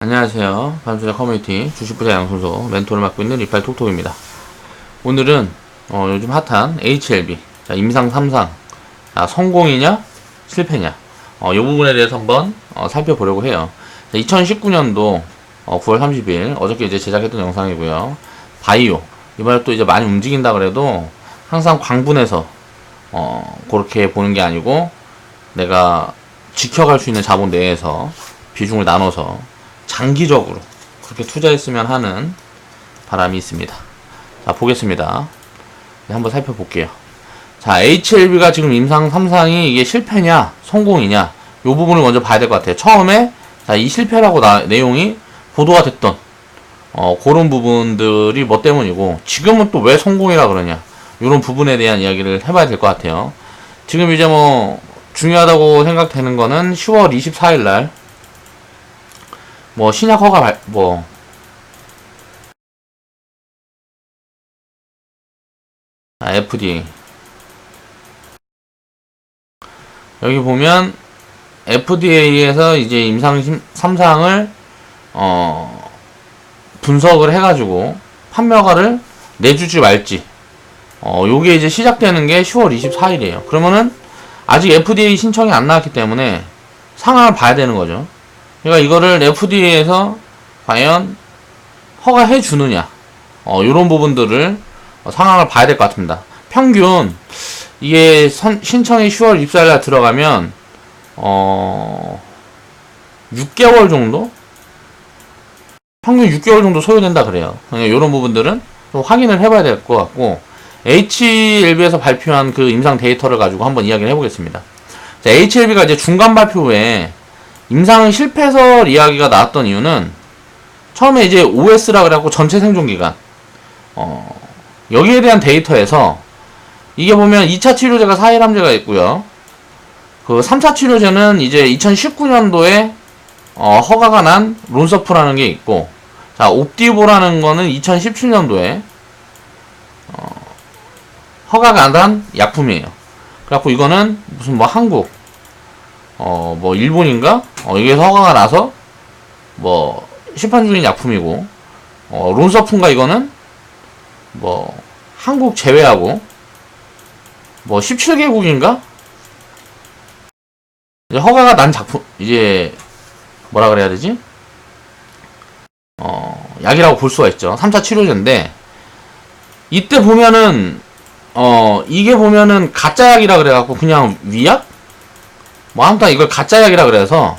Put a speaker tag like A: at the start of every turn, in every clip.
A: 안녕하세요. 반투자 커뮤니티 주식부자 양손소 멘토를 맡고 있는 리팔톡톡입니다. 오늘은 요즘 핫한 HLB 임상 3상 성공이냐 실패냐 이 부분에 대해서 한번 살펴보려고 해요. 2019년도 9월 30일 어저께 이제 제작했던 영상이고요. 바이오 이번에 또 이제 많이 움직인다 그래도 항상 광분해서 그렇게 보는 게 아니고 내가 지켜갈 수 있는 자본 내에서 비중을 나눠서 장기적으로 그렇게 투자했으면 하는 바람이 있습니다. 자, 보겠습니다. 네, 한번 살펴볼게요. 자, HLB가 지금 임상 3상이 이게 실패냐, 성공이냐, 요 부분을 먼저 봐야 될 것 같아요. 처음에, 자, 이 실패라고 내용이 보도가 됐던, 그런 부분들이 뭐 때문이고, 지금은 또 왜 성공이라 그러냐, 요런 부분에 대한 이야기를 해봐야 될 것 같아요. 지금 이제 뭐, 중요하다고 생각되는 거는 10월 24일 날, 신약 허가 FDA. 여기 보면, FDA에서 이제 임상 3상을, 분석을 해가지고, 판매허가를 내주지 말지. 요게 이제 시작되는 게 10월 24일이에요. 그러면은, 아직 FDA 신청이 안 나왔기 때문에, 상황을 봐야 되는 거죠. 그러니까 이거를 FDA에서 과연 허가해 주느냐 요런 부분들을 상황을 봐야 될 것 같습니다. 평균 이게 신청이 10월 24일날 들어가면 6개월 정도? 평균 6개월 정도 소요된다 그래요. 그러니까 요런 부분들은 좀 확인을 해봐야 될 것 같고 HLB에서 발표한 그 임상 데이터를 가지고 한번 이야기를 해보겠습니다. 자, HLB가 이제 중간 발표 후에 임상 실패설 이야기가 나왔던 이유는 처음에 이제 OS라 그래갖고 전체 생존기간 여기에 대한 데이터에서 이게 보면 2차 치료제가 사일함제가 있고요. 그 3차 치료제는 이제 2019년도에 허가가 난 론서프라는 게 있고 자 옵디보라는 거는 2017년도에 허가가 난 약품이에요. 그래갖고 이거는 무슨 한국 일본인가? 여기에서 허가가 나서, 시판 중인 약품이고, 론서프인가 이거는, 한국 제외하고, 17개국인가? 이제 허가가 난 작품, 이제, 뭐라 그래야 되지? 약이라고 볼 수가 있죠. 3차 치료제인데, 이때 보면은, 이게 보면은 가짜약이라 그래갖고 그냥 위약? 아무튼 이걸 가짜약이라 그래서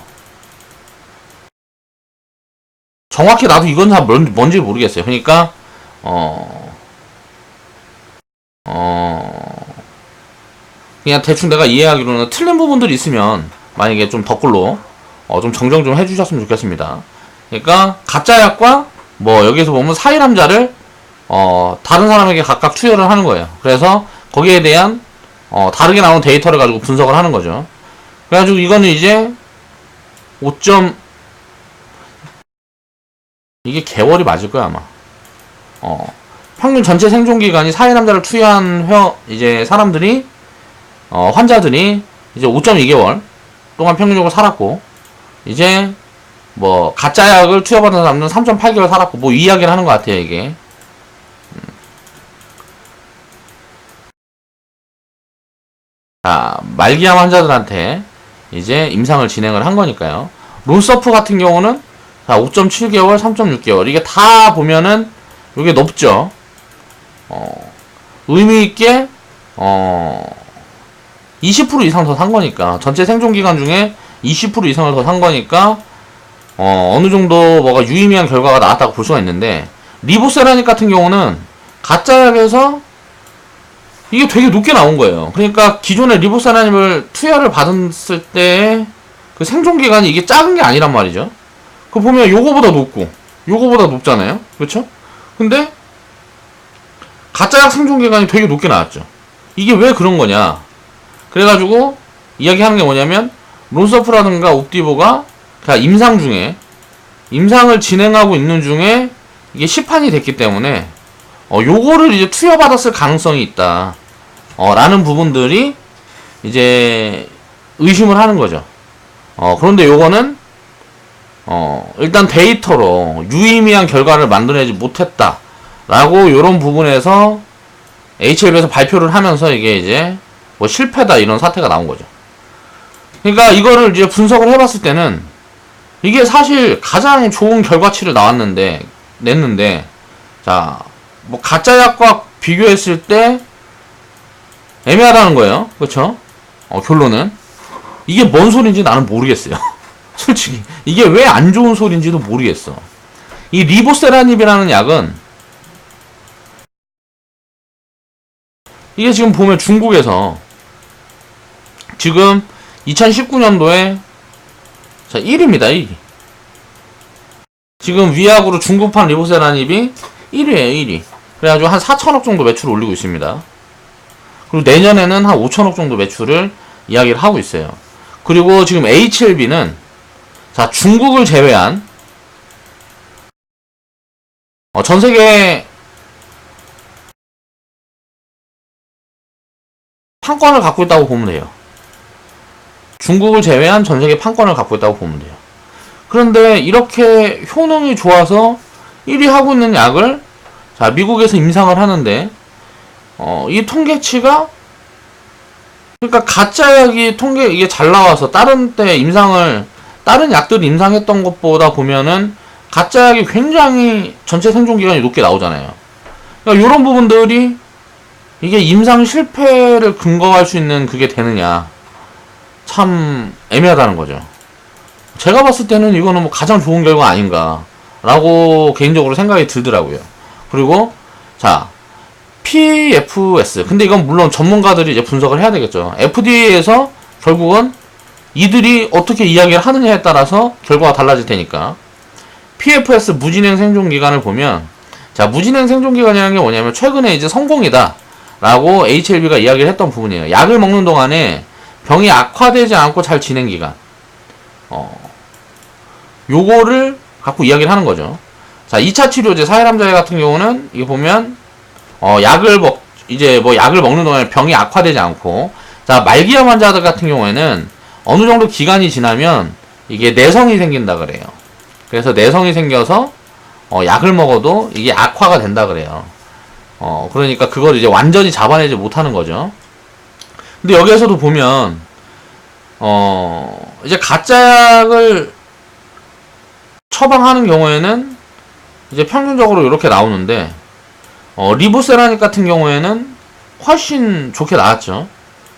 A: 정확히 나도 이건 다 뭔지 모르겠어요. 그러니까 그냥 대충 내가 이해하기로는 틀린 부분들이 있으면 만약에 좀 댓글로 좀 정정 좀 해주셨으면 좋겠습니다. 그러니까 가짜약과 여기서 보면 사일함자를 다른 사람에게 각각 투여를 하는 거예요. 그래서 거기에 대한 다르게 나온 데이터를 가지고 분석을 하는 거죠. 그래가지고 이거는 이제 5점 이게 개월이 맞을 거야 아마. 평균 전체 생존기간이 사일함자를 투여한 이제 사람들이 환자들이 이제 5.2개월 동안 평균적으로 살았고 이제 가짜약을 투여받은 사람들은 3.8개월 살았고 이 이야기를 하는 것 같아요 이게. 자 말기암 환자들한테 이제 임상을 진행을 한 거니까요. 론서프 같은 경우는 5.7개월, 3.6개월 이게 다 보면은 이게 높죠. 의미있게 20% 이상 더 산 거니까 전체 생존 기간 중에 20% 이상을 더 산 거니까 어느 정도 뭐가 유의미한 결과가 나왔다고 볼 수가 있는데 리보세라닉 같은 경우는 가짜약에서 이게 되게 높게 나온 거예요. 그러니까 기존의 리보세라닙을 투여를 받았을 때 그 생존기간이 이게 작은 게 아니란 말이죠. 그 보면 요거보다 높고 요거보다 높잖아요. 그렇죠? 근데 가짜약 생존기간이 되게 높게 나왔죠. 이게 왜 그런 거냐. 그래가지고 이야기하는 게 뭐냐면 론서프라든가 옵디보가 임상 중에 임상을 진행하고 있는 중에 이게 시판이 됐기 때문에 요거를 이제 투여받았을 가능성이 있다. 라는 부분들이 이제 의심을 하는 거죠. 그런데 요거는 일단 데이터로 유의미한 결과를 만들어내지 못했다 라고 요런 부분에서 HLB에서 발표를 하면서 이게 이제 뭐 실패다 이런 사태가 나온 거죠. 그러니까 이거를 이제 분석을 해봤을 때는 이게 사실 가장 좋은 결과치를 냈는데 자 뭐 가짜약과 비교했을 때 애매하다는 거예요. 그쵸? 결론은 이게 뭔 소린지 나는 모르겠어요. 솔직히 이게 왜 안 좋은 소린지도 모르겠어. 이 리보세라닙이라는 약은 이게 지금 보면 중국에서 지금 2019년도에 자 1위입니다. 1위. 지금 위약으로 중국판 리보세라닙이 1위에요. 1위. 그래가지고 한 4천억 정도 매출을 올리고 있습니다. 그리고 내년에는 한 5천억 정도 매출을 이야기를 하고 있어요. 그리고 지금 HLB는 자 중국을 제외한 전세계 판권을 갖고 있다고 보면 돼요. 중국을 제외한 전세계 판권을 갖고 있다고 보면 돼요. 그런데 이렇게 효능이 좋아서 1위 하고 있는 약을 자 미국에서 임상을 하는데 이 통계치가 그러니까 가짜 약이 이게 잘 나와서 다른 약들이 임상했던 것보다 보면은 가짜 약이 굉장히 전체 생존 기간이 높게 나오잖아요. 그러니까 이런 부분들이 이게 임상 실패를 근거할 수 있는 그게 되느냐 참 애매하다는 거죠. 제가 봤을 때는 이거는 뭐 가장 좋은 결과 아닌가라고 개인적으로 생각이 들더라고요. 그리고 자 PFS 근데 이건 물론 전문가들이 이제 분석을 해야 되겠죠. FDA에서 결국은 이들이 어떻게 이야기를 하느냐에 따라서 결과가 달라질 테니까 PFS 무진행 생존 기간을 보면 자 무진행 생존 기간이라는 게 뭐냐면 최근에 이제 성공이다 라고 HLB가 이야기를 했던 부분이에요. 약을 먹는 동안에 병이 악화되지 않고 잘 진행 기간 요거를 갖고 이야기를 하는 거죠. 자 2차 치료제 사회남자애 같은 경우는 이게 보면 약을 먹는 동안에 병이 악화되지 않고 자 말기암 환자들 같은 경우에는 어느 정도 기간이 지나면 이게 내성이 생긴다 그래요. 그래서 내성이 생겨서 약을 먹어도 이게 악화가 된다 그래요. 그러니까 그걸 이제 완전히 잡아내지 못하는 거죠. 근데 여기에서도 보면 이제 가짜 약을 처방하는 경우에는 이제 평균적으로 이렇게 나오는데 리보세라닙 같은 경우에는 훨씬 좋게 나왔죠.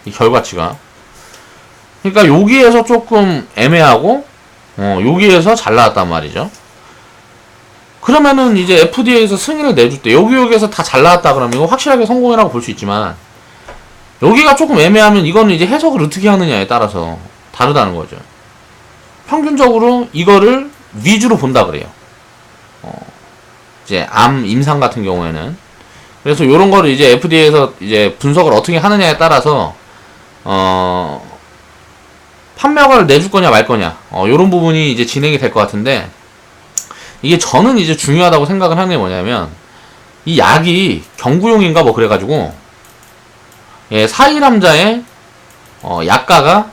A: 이 결과치가. 그러니까 여기에서 조금 애매하고 여기에서 잘 나왔단 말이죠. 그러면은 이제 FDA에서 승인을 내줄 때 여기에서 다 잘 나왔다 그러면 이거 확실하게 성공이라고 볼 수 있지만 여기가 조금 애매하면 이거는 이제 해석을 어떻게 하느냐에 따라서 다르다는 거죠. 평균적으로 이거를 위주로 본다 그래요. 이제 암 임상 같은 경우에는 그래서 이런 거를 이제 FDA에서 이제 분석을 어떻게 하느냐에 따라서 판매허가를 내줄 거냐 말 거냐 이런 부분이 이제 진행이 될 것 같은데 이게 저는 이제 중요하다고 생각을 하는 게 뭐냐면 이 약이 경구용인가 뭐 그래가지고 예, 사이남자의 약가가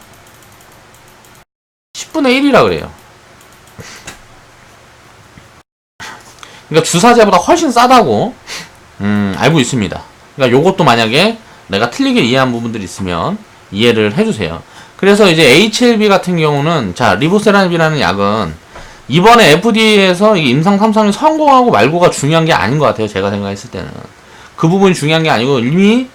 A: 10분의 1이라 그래요. 그러니까 주사제보다 훨씬 싸다고 알고 있습니다. 그러니까 요것도 만약에 내가 틀리게 이해한 부분들이 있으면 이해를 해주세요. 그래서 이제 HLB 같은 경우는 자 리보세라닙이라는 약은 이번에 FDA에서 임상 3상이 성공하고 말고가 중요한 게 아닌 것 같아요. 제가 생각했을 때는 그 부분이 중요한 게 아니고 이미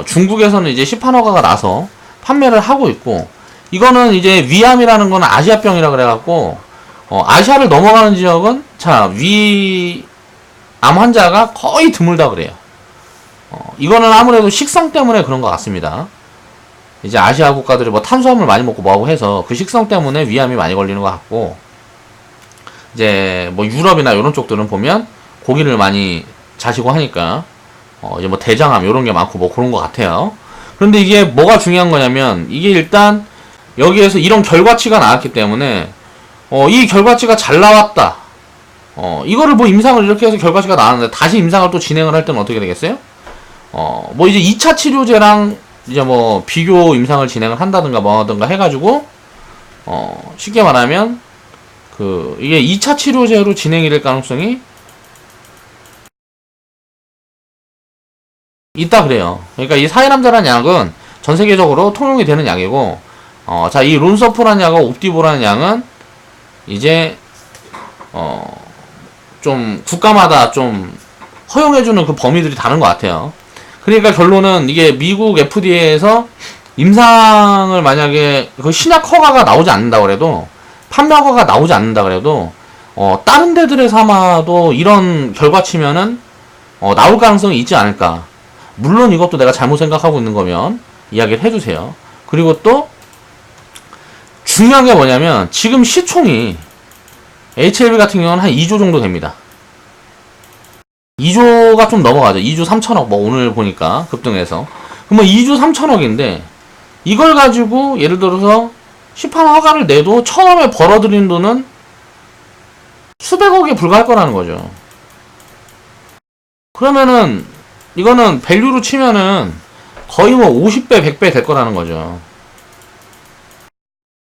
A: 중국에서는 이제 시판허가가 나서 판매를 하고 있고 이거는 이제 위암이라는 거는 아시아병이라 그래갖고 아시아를 넘어가는 지역은 자 위암 환자가 거의 드물다 그래요. 이거는 아무래도 식성 때문에 그런 것 같습니다. 이제 아시아 국가들이 뭐 탄수화물 많이 먹고 뭐하고 해서 그 식성 때문에 위암이 많이 걸리는 것 같고 이제 뭐 유럽이나 이런 쪽들은 보면 고기를 많이 자시고 하니까 이제 뭐 대장암 이런 게 많고 뭐 그런 것 같아요. 그런데 이게 뭐가 중요한 거냐면 이게 일단 여기에서 이런 결과치가 나왔기 때문에 이 결과치가 잘 나왔다. 이거를 뭐 임상을 이렇게 해서 결과치가 나왔는데 다시 임상을 또 진행을 할 때는 어떻게 되겠어요? 뭐 이제 2차 치료제랑 이제 뭐 비교 임상을 진행을 한다든가 뭐 하든가 해가지고 쉽게 말하면 이게 2차 치료제로 진행이 될 가능성이 있다 그래요. 그러니까 이 사이람자라는 약은 전 세계적으로 통용이 되는 약이고, 자, 이 론서프라는 약과 옵디보라는 약은 이제 좀 국가마다 좀 허용해주는 그 범위들이 다른 것 같아요. 그러니까 결론은 이게 미국 FDA에서 임상을 만약에 그 신약 허가가 나오지 않는다 그래도, 판매 허가가 나오지 않는다 그래도 다른 데들에서 아마도 이런 결과치면은 나올 가능성이 있지 않을까. 물론 이것도 내가 잘못 생각하고 있는 거면 이야기를 해주세요. 그리고 또 중요한 게 뭐냐면 지금 시총이 HLB 같은 경우는 한 2조 정도 됩니다. 2조가 좀 넘어가죠. 2조 3천억 뭐 오늘 보니까 급등해서. 그럼 2조 3천억인데 이걸 가지고 예를 들어서 시판 허가를 내도 처음에 벌어들인 돈은 수백억에 불과할 거라는 거죠. 그러면은 이거는 밸류로 치면은 거의 뭐 50배, 100배 될 거라는 거죠.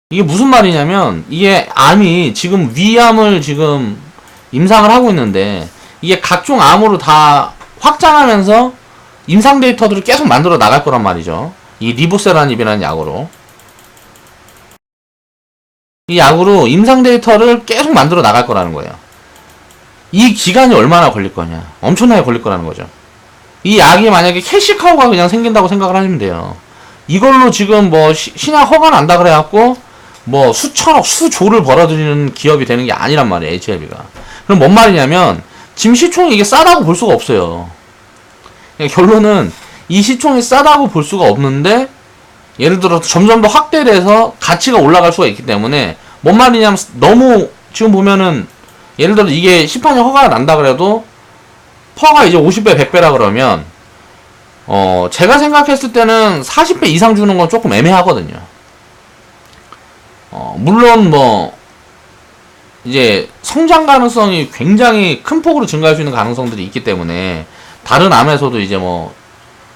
A: 이게 무슨 말이냐면 이게 암이 지금 위암을 지금 임상을 하고 있는데 이게 각종 암으로 다 확장하면서 임상 데이터들을 계속 만들어 나갈 거란 말이죠. 이 리보세라닙이라는 약으로. 이 약으로 임상 데이터를 계속 만들어 나갈 거라는 거예요. 이 기간이 얼마나 걸릴 거냐. 엄청나게 걸릴 거라는 거죠. 이 약이 만약에 캐시카우가 그냥 생긴다고 생각을 하시면 돼요. 이걸로 지금 뭐 신약 허가 난다 그래갖고 뭐 수천억, 수조를 벌어들이는 기업이 되는 게 아니란 말이에요, HLB가. 그럼 뭔 말이냐면 지금 시총이 이게 싸다고 볼 수가 없어요. 그러니까 결론은 이 시총이 싸다고 볼 수가 없는데 예를 들어 점점 더 확대를 해서 가치가 올라갈 수가 있기 때문에 뭔 말이냐면 너무 지금 보면은 예를 들어 이게 시판이 허가가 난다 그래도 퍼가 이제 50배, 100배라 그러면 제가 생각했을 때는 40배 이상 주는 건 조금 애매하거든요. 물론 뭐 이제 성장 가능성이 굉장히 큰 폭으로 증가할 수 있는 가능성들이 있기 때문에 다른 암에서도 이제 뭐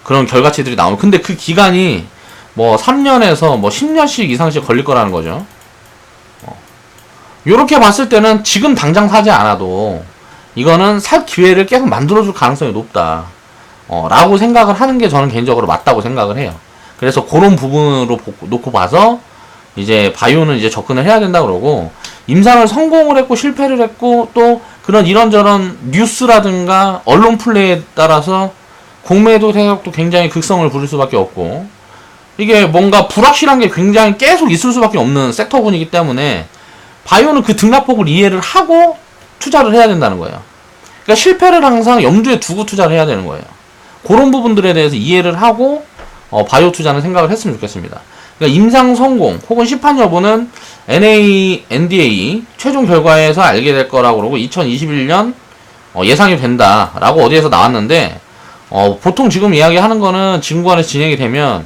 A: 그런 결과치들이 나오고 근데 그 기간이 뭐 3년에서 뭐 10년씩 이상씩 걸릴 거라는 거죠. 요렇게 봤을 때는 지금 당장 사지 않아도 이거는 살 기회를 계속 만들어줄 가능성이 높다. 라고 생각을 하는 게 저는 개인적으로 맞다고 생각을 해요. 그래서 그런 부분으로 놓고 봐서 이제 바이오는 이제 접근을 해야 된다 그러고 임상을 성공을 했고 실패를 했고 또 그런 이런저런 뉴스라든가 언론 플레이에 따라서 공매도 세력도 굉장히 극성을 부릴 수밖에 없고 이게 뭔가 불확실한 게 굉장히 계속 있을 수밖에 없는 섹터군이기 때문에 바이오는 그 등락폭을 이해를 하고 투자를 해야 된다는 거예요. 그러니까 실패를 항상 염두에 두고 투자를 해야 되는 거예요. 그런 부분들에 대해서 이해를 하고 바이오 투자는 생각을 했으면 좋겠습니다. 그러니까 임상 성공 혹은 시판 여부는 NDA 최종 결과에서 알게 될 거라고 그러고 2021년 예상이 된다라고 어디에서 나왔는데 보통 지금 이야기하는 거는 지금과는 진행이 되면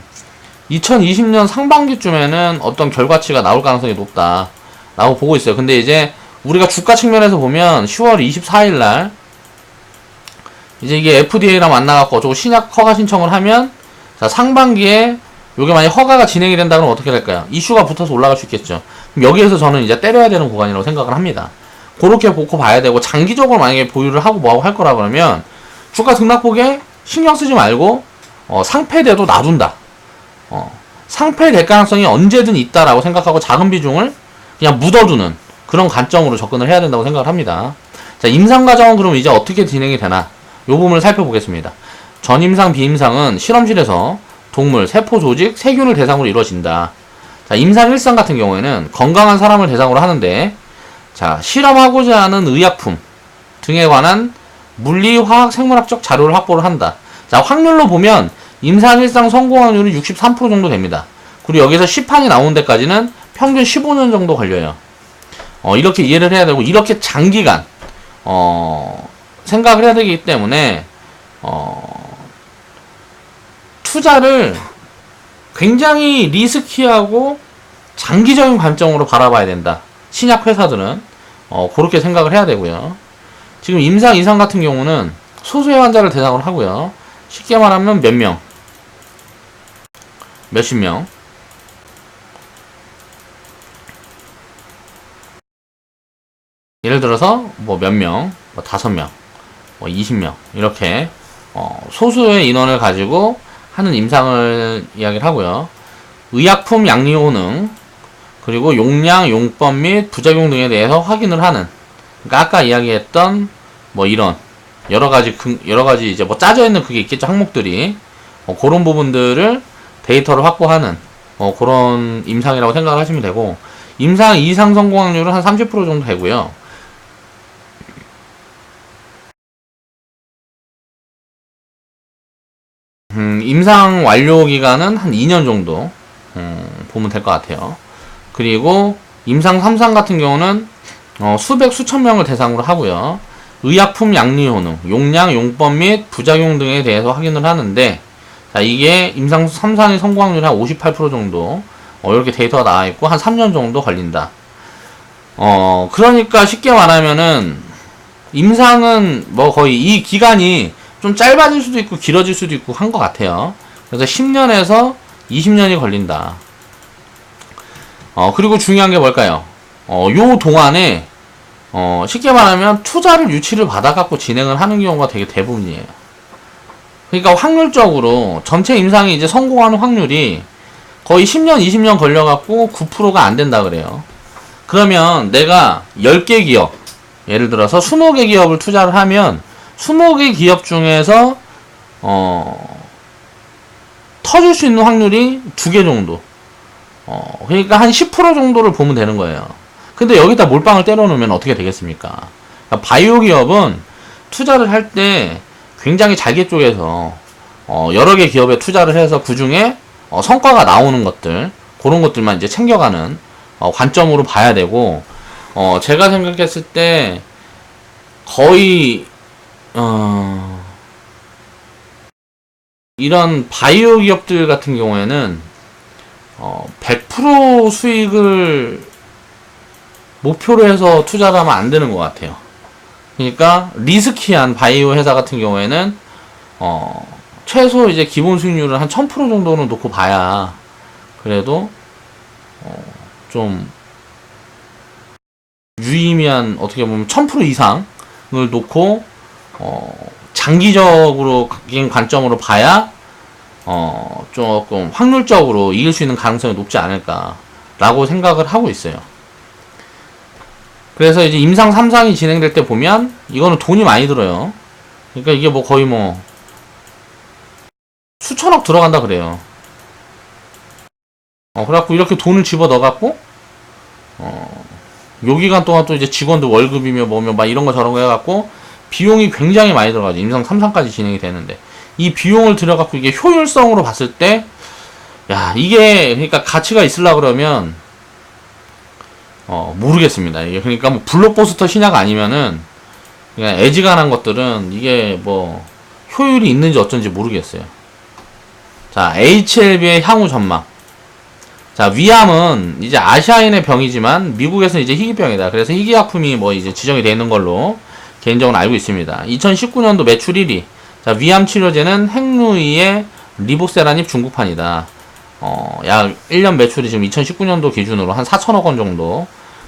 A: 2020년 상반기쯤에는 어떤 결과치가 나올 가능성이 높다라고 보고 있어요. 근데 이제 우리가 주가 측면에서 보면 10월 24일 날 이제 이게 FDA랑 만나갖고 어쩌고 신약 허가 신청을 하면 자 상반기에 요게 만약 허가가 진행이 된다 그러면 어떻게 될까요? 이슈가 붙어서 올라갈 수 있겠죠. 그럼 여기에서 저는 이제 때려야 되는 구간이라고 생각을 합니다. 그렇게 보고 봐야 되고 장기적으로 만약에 보유를 하고 뭐하고 할 거라 그러면 주가 등락폭에 신경 쓰지 말고 상패돼도 놔둔다. 상패될 가능성이 언제든 있다라고 생각하고 작은 비중을 그냥 묻어두는 그런 관점으로 접근을 해야 된다고 생각을 합니다. 자, 임상 과정은 그럼 이제 어떻게 진행이 되나? 요 부분을 살펴보겠습니다. 전임상, 비임상은 실험실에서 동물, 세포 조직, 세균을 대상으로 이루어진다. 자, 임상 1상 같은 경우에는 건강한 사람을 대상으로 하는데, 자, 실험하고자 하는 의약품 등에 관한 물리, 화학, 생물학적 자료를 확보를 한다. 자, 확률로 보면 임상 1상 성공 확률은 63% 정도 됩니다. 그리고 여기서 시판이 나오는 데까지는 평균 15년 정도 걸려요. 이렇게 이해를 해야 되고, 이렇게 장기간, 생각을 해야 되기 때문에, 투자를 굉장히 리스키하고 장기적인 관점으로 바라봐야 된다. 신약 회사들은 그렇게 생각을 해야 되고요. 지금 임상 2상 같은 경우는 소수의 환자를 대상으로 하고요. 쉽게 말하면 몇 명, 몇십 명 예를 들어서 뭐 몇 명, 뭐 5명, 뭐 20명 이렇게 소수의 인원을 가지고 하는 임상을 이야기를 하고요. 의약품 양리 효능, 그리고 용량, 용법 및 부작용 등에 대해서 확인을 하는, 그러니까 아까 이야기했던 뭐 이런 여러 가지 이제 뭐 짜져 있는 그게 있겠죠, 항목들이. 그런 부분들을 데이터를 확보하는 그런 임상이라고 생각을 하시면 되고, 임상 이상 성공 확률은 한 30% 정도 되고요. 임상 완료 기간은 한 2년 정도 보면 될 것 같아요. 그리고 임상 3상 같은 경우는 수백 수천 명을 대상으로 하고요. 의약품 양리 효능, 용량, 용법 및 부작용 등에 대해서 확인을 하는데, 자, 이게 임상 3상의 성공 확률이 한 58% 정도 이렇게 데이터가 나와 있고 한 3년 정도 걸린다. 그러니까 쉽게 말하면은 임상은 뭐 거의 이 기간이 좀 짧아질 수도 있고 길어질 수도 있고 한 것 같아요. 그래서 10년에서 20년이 걸린다. 그리고 중요한 게 뭘까요? 요 동안에 쉽게 말하면 투자를 유치를 받아갖고 진행을 하는 경우가 되게 대부분이에요. 그러니까 확률적으로 전체 임상이 이제 성공하는 확률이 거의 10년, 20년 걸려갖고 9%가 안 된다 그래요. 그러면 내가 10개 기업, 예를 들어서 20개 기업을 투자를 하면 20개 기업 중에서 터질 수 있는 확률이 2개 정도. 그러니까 한 10% 정도를 보면 되는 거예요. 근데 여기다 몰빵을 때려놓으면 어떻게 되겠습니까? 그러니까 바이오 기업은 투자를 할 때 굉장히 자기 쪽에서 여러 개 기업에 투자를 해서 그 중에 성과가 나오는 것들, 그런 것들만 이제 챙겨가는 관점으로 봐야 되고, 제가 생각했을 때 거의 이런 바이오 기업들 같은 경우에는 100% 수익을 목표로 해서 투자를 하면 안 되는 것 같아요. 그러니까 리스키한 바이오 회사 같은 경우에는 최소 이제 기본 수익률을 한 1000% 정도는 놓고 봐야 그래도 좀 유의미한, 어떻게 보면 1000% 이상을 놓고 장기적으로 긴 관점으로 봐야 조금 확률적으로 이길 수 있는 가능성이 높지 않을까라고 생각을 하고 있어요. 그래서 이제 임상 3상이 진행될 때 보면 이거는 돈이 많이 들어요. 그러니까 이게 뭐 거의 뭐 수천억 들어간다 그래요. 그래갖고 이렇게 돈을 집어 넣어갖고 요 기간 동안 또 이제 직원들 월급이며 뭐며 막 이런 거 저런 거 해갖고 비용이 굉장히 많이 들어가죠. 임상 3상까지 진행이 되는데 이 비용을 들여갖고 이게 효율성으로 봤을 때, 야, 이게 그러니까 가치가 있으려 그러면 모르겠습니다. 이게 그러니까 뭐 블록버스터 신약 아니면은 그냥 애지간한 것들은 이게 뭐 효율이 있는지 어쩐지 모르겠어요. 자, HLB의 향후 전망. 자, 위암은 이제 아시아인의 병이지만 미국에서는 이제 희귀병이다. 그래서 희귀약품이 뭐 이제 지정이 되어 있는 걸로 개인적으로 알고 있습니다. 2019년도 매출 1위. 자, 위암 치료제는 행루이의 리보세라닙 중국판이다. 약 1년 매출이 지금 2019년도 기준으로 한 4천억 원 정도.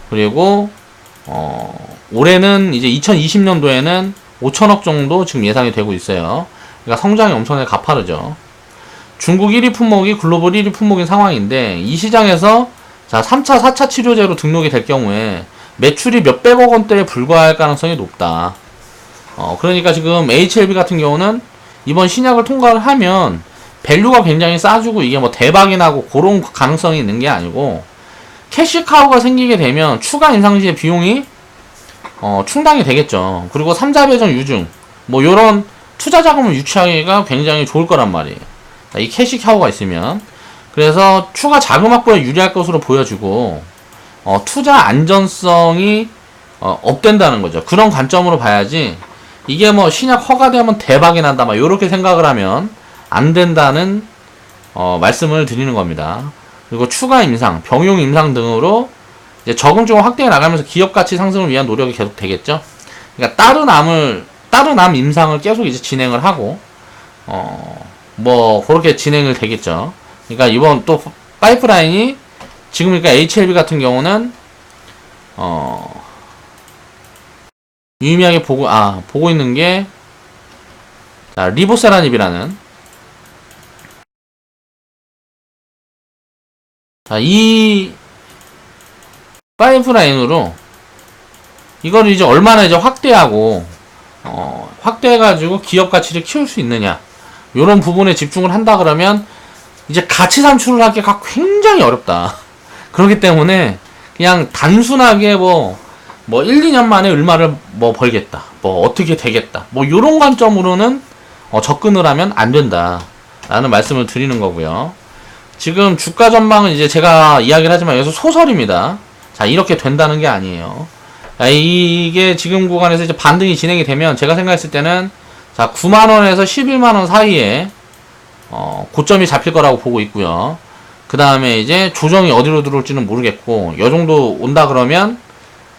A: 그리고 올해는 이제 2020년도에는 5천억 정도 지금 예상이 되고 있어요. 그러니까 성장이 엄청나게 가파르죠. 중국 1위 품목이 글로벌 1위 품목인 상황인데, 이 시장에서 자 3차, 4차 치료제로 등록이 될 경우에 매출이 몇백억 원대에 불과할 가능성이 높다. 그러니까 지금 HLB 같은 경우는 이번 신약을 통과를 하면 밸류가 굉장히 싸주고 이게 뭐 대박이 나고 그런 가능성이 있는 게 아니고, 캐시카우가 생기게 되면 추가 인상 시의 비용이 충당이 되겠죠. 그리고 3자 배정 유증 뭐 요런 투자 자금을 유치하기가 굉장히 좋을 거란 말이에요. 이 캐시카우가 있으면. 그래서 추가 자금 확보에 유리할 것으로 보여지고 투자 안전성이 업된다는 거죠. 그런 관점으로 봐야지 이게 뭐 신약 허가되면 대박이 난다 막 요렇게 생각을 하면 안 된다는 말씀을 드리는 겁니다. 그리고 추가 임상, 병용 임상 등으로 이제 적응적으로 확대해 나가면서 기업 가치 상승을 위한 노력이 계속 되겠죠. 그러니까 따로 남 임상을 계속 이제 진행을 하고 뭐 그렇게 진행을 되겠죠. 그러니까 이번 또 파이프라인이 지금 그러니까 HLB 같은 경우는 유의미하게 보고 있는 게, 자, 리보세라닙이라는, 자, 이 파이프라인으로 이거를 이제 얼마나 이제 확대하고, 확대해가지고 기업 가치를 키울 수 있느냐, 요런 부분에 집중을 한다 그러면 이제 가치 산출을 하기가 굉장히 어렵다. 그렇기 때문에 그냥 단순하게 뭐 1, 2년 만에 얼마를 벌겠다, 어떻게 되겠다, 요런 관점으로는 접근을 하면 안 된다 라는 말씀을 드리는 거고요. 지금 주가 전망은 이제 제가 이야기를 하지만 여기서 소설입니다. 자, 이렇게 된다는 게 아니에요. 자, 이게 지금 구간에서 이제 반등이 진행이 되면 제가 생각했을 때는, 자, 9만원에서 11만원 사이에 고점이 잡힐 거라고 보고 있고요. 그 다음에 이제 조정이 어디로 들어올지는 모르겠고, 요 정도 온다 그러면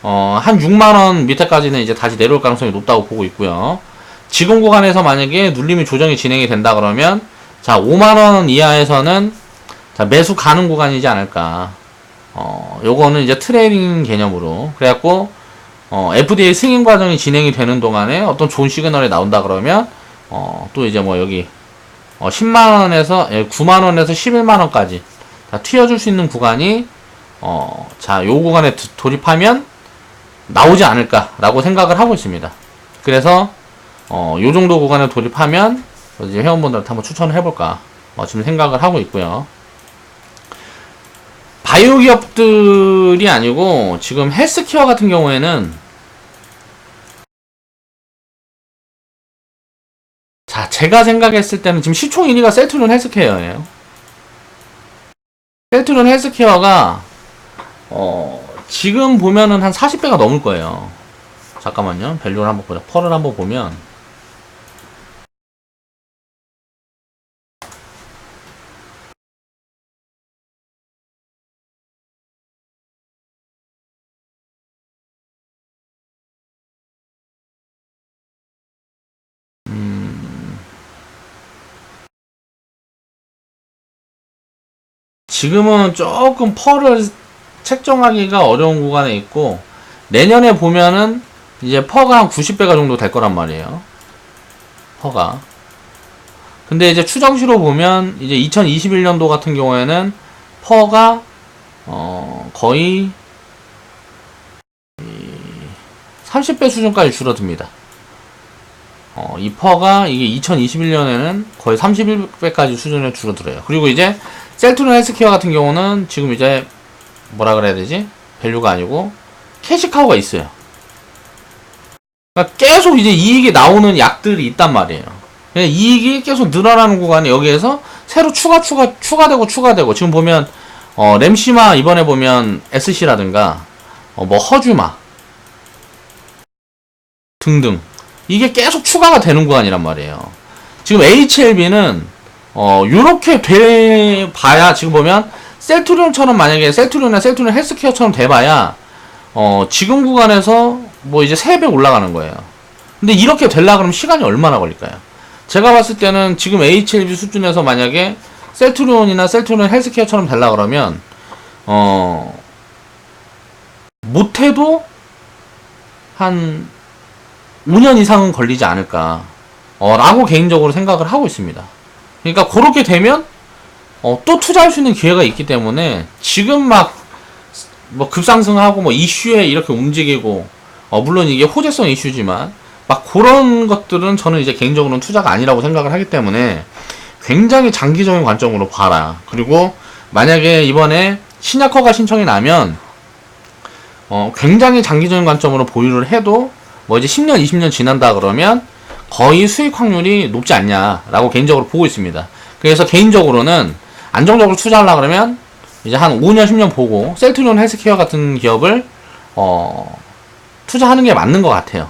A: 한 6만원 밑에까지는 이제 다시 내려올 가능성이 높다고 보고 있고요. 지금 구간에서 만약에 눌림이 조정이 진행이 된다 그러면, 자, 5만원 이하에서는, 자, 매수 가는 구간이지 않을까. 요거는 이제 트레이딩 개념으로. 그래갖고, FDA 승인 과정이 진행이 되는 동안에 어떤 좋은 시그널이 나온다 그러면, 또 이제 여기, 10만원에서, 9만원에서 11만원까지, 자, 튀어줄 수 있는 구간이, 자, 요 구간에 돌입하면 나오지 않을까라고 생각을 하고 있습니다. 그래서, 요 정도 구간에 돌입하면, 이제 회원분들한테 한번 추천을 해볼까, 지금 생각을 하고 있고요. 바이오 기업들이 아니고, 지금 헬스케어 같은 경우에는, 자, 제가 생각했을 때는 지금 시총 1위가 셀트리온 헬스케어예요. 셀트리온 헬스케어가 지금 보면은 한 40배가 넘을 거예요. 잠깐만요. 밸류를 한번 보자. 펄을 한번 보면, 지금은 조금 펄을 책정하기가 어려운 구간에 있고, 내년에 보면은 이제 퍼가 한 90배가 정도 될 거란 말이에요. 퍼가. 근데 이제 추정시로 보면 이제 2021년도 같은 경우에는 퍼가 거의 30배 수준까지 줄어듭니다. 이 퍼가 이게 2021년에는 거의 31배까지 수준에 줄어들어요. 그리고 이제 셀트리온 헬스케어 같은 경우는 지금 이제 뭐라 그래야 되지? 밸류가 아니고 캐시카우가 있어요. 그러니까 계속 이제 이익이 나오는 약들이 있단 말이에요. 이익이 계속 늘어나는 구간에 여기에서 새로 추가되고 지금 보면 램시마 이번에 보면 SC라든가 허주마 등등 이게 계속 추가가 되는 구간이란 말이에요. 지금 HLB는 요렇게 돼봐야, 지금 보면 셀트리온처럼, 만약에 셀트리온이나 셀트리온 헬스케어처럼 돼봐야 지금 구간에서 이제 3배 올라가는 거예요. 근데 이렇게 되려고 그러면 시간이 얼마나 걸릴까요? 제가 봤을 때는 지금 HLB 수준에서 만약에 셀트리온이나 셀트리온 헬스케어처럼 되려고 그러면 못해도 한 5년 이상은 걸리지 않을까 라고 개인적으로 생각을 하고 있습니다. 그러니까 그렇게 되면 또 투자할 수 있는 기회가 있기 때문에 지금 막 급상승하고 이슈에 이렇게 움직이고, 물론 이게 호재성 이슈지만 막 그런 것들은 저는 이제 개인적으로는 투자가 아니라고 생각을 하기 때문에 굉장히 장기적인 관점으로 봐라. 그리고 만약에 이번에 신약 허가 신청이 나면 굉장히 장기적인 관점으로 보유를 해도 이제 10년 20년 지난다 그러면 거의 수익 확률이 높지 않냐라고 개인적으로 보고 있습니다. 그래서 개인적으로는 안정적으로 투자하려고 그러면 이제 한 5년 10년 보고 셀트리온 헬스케어 같은 기업을 투자하는 게 맞는 것 같아요.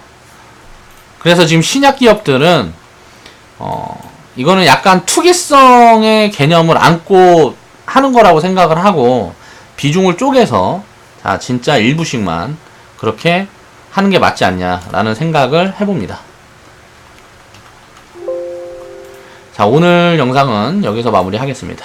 A: 그래서 지금 신약 기업들은 이거는 약간 투기성의 개념을 안고 하는 거라고 생각을 하고, 비중을 쪼개서 진짜 일부씩만 그렇게 하는 게 맞지 않냐라는 생각을 해봅니다. 자, 오늘 영상은 여기서 마무리하겠습니다.